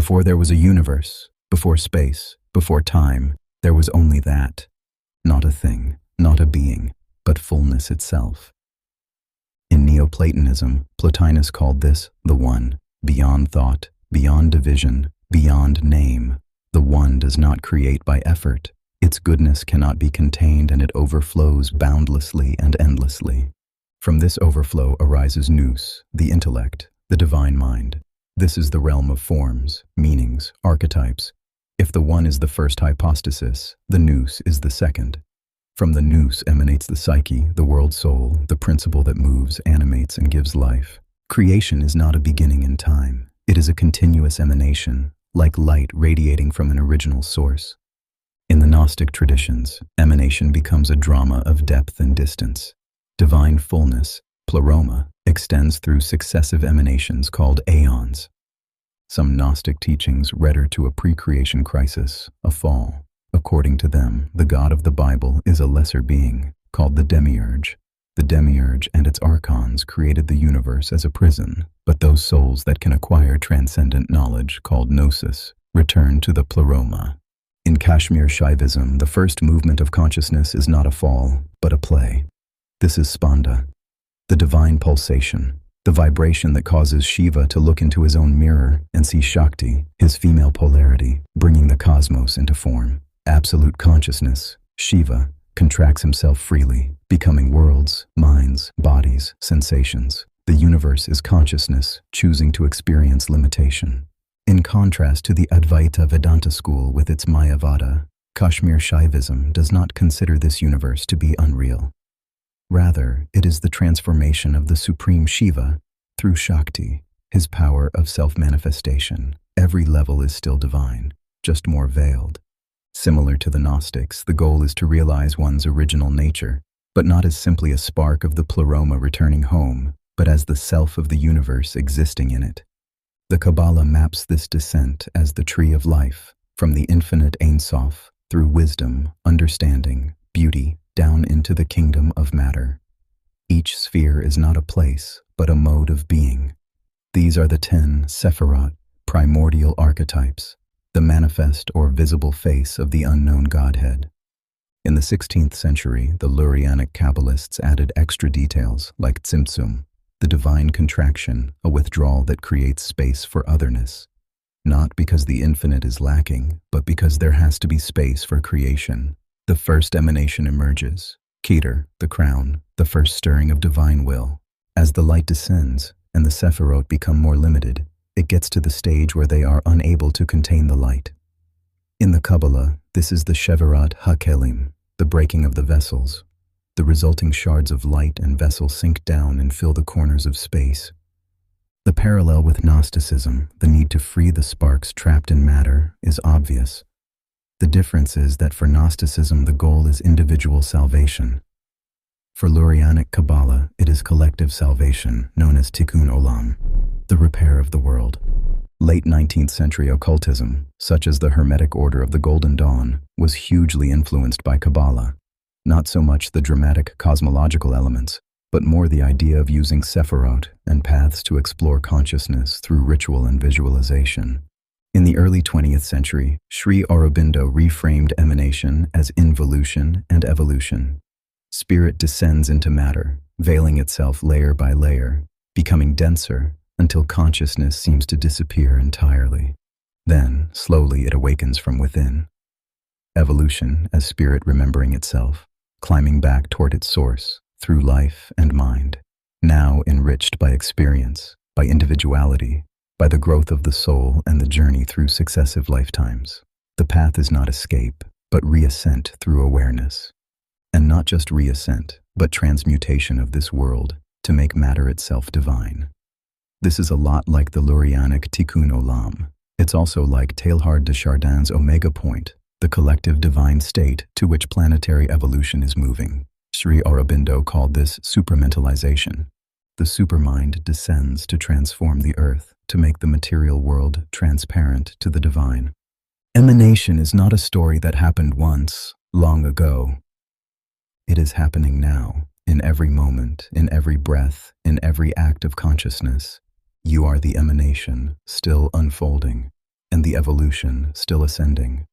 Before there was a universe, before space, before time, there was only that. Not a thing, not a being, but fullness itself. In Neoplatonism, Plotinus called this the One, beyond thought, beyond division, beyond name. The One does not create by effort. Its goodness cannot be contained, and it overflows boundlessly and endlessly. From this overflow arises nous, the intellect, the divine mind. This is the realm of forms, meanings, archetypes. If the One is the first hypostasis, the nous is the second. From the nous emanates the psyche, the world soul, the principle that moves, animates, and gives life. Creation is not a beginning in time. It is a continuous emanation, like light radiating from an original source. In the Gnostic traditions, emanation becomes a drama of depth and distance. Divine fullness, pleroma, extends through successive emanations called aeons. Some Gnostic teachings render to a pre-creation crisis, a fall. According to them, the God of the Bible is a lesser being, called the Demiurge. The Demiurge and its archons created the universe as a prison, but those souls that can acquire transcendent knowledge, called gnosis, return to the pleroma. In Kashmir Shaivism, the first movement of consciousness is not a fall, but a play. This is Spanda, the divine pulsation, the vibration that causes Shiva to look into his own mirror and see Shakti, his female polarity, bringing the cosmos into form. Absolute consciousness, Shiva, contracts himself freely, becoming worlds, minds, bodies, sensations. The universe is consciousness, choosing to experience limitation. In contrast to the Advaita Vedanta school with its Mayavada, Kashmir Shaivism does not consider this universe to be unreal. Rather, it is the transformation of the Supreme Shiva through Shakti, his power of self-manifestation. Every level is still divine, just more veiled. Similar to the Gnostics, the goal is to realize one's original nature, but not as simply a spark of the pleroma returning home, but as the self of the universe existing in it. The Kabbalah maps this descent as the tree of life, from the infinite Ein Sof, through wisdom, understanding, beauty, down into the kingdom of matter. Each sphere is not a place, but a mode of being. These are the 10 Sephirot, primordial archetypes, the manifest or visible face of the unknown Godhead. In the 16th century, the Lurianic Kabbalists added extra details like Tzimtzum, the divine contraction, a withdrawal that creates space for otherness. Not because the infinite is lacking, but because there has to be space for creation. The first emanation emerges, Keter, the crown, the first stirring of divine will. As the light descends and the Sephirot become more limited, it gets to the stage where they are unable to contain the light. In the Kabbalah, this is the Shevirat HaKelim, the breaking of the vessels. The resulting shards of light and vessel sink down and fill the corners of space. The parallel with Gnosticism, the need to free the sparks trapped in matter, is obvious. The difference is that for Gnosticism, the goal is individual salvation. For Lurianic Kabbalah, it is collective salvation, known as Tikkun Olam, the repair of the world. Late 19th century occultism, such as the Hermetic Order of the Golden Dawn, was hugely influenced by Kabbalah. Not so much the dramatic cosmological elements, but more the idea of using Sephirot and paths to explore consciousness through ritual and visualization. In the early 20th century, Sri Aurobindo reframed emanation as involution and evolution. Spirit descends into matter, veiling itself layer by layer, becoming denser until consciousness seems to disappear entirely. Then, slowly it awakens from within. Evolution as spirit remembering itself, climbing back toward its source, through life and mind, now enriched by experience, by individuality, by the growth of the soul and the journey through successive lifetimes. The path is not escape, but reascent through awareness. And not just reascent, but transmutation of this world to make matter itself divine. This is a lot like the Lurianic Tikkun Olam. It's also like Teilhard de Chardin's Omega Point, the collective divine state to which planetary evolution is moving. Sri Aurobindo called this supramentalization. The supermind descends to transform the earth, to make the material world transparent to the divine. Emanation is not a story that happened once, long ago. It is happening now, in every moment, in every breath, in every act of consciousness. You are the emanation, still unfolding. And and the evolution still ascending.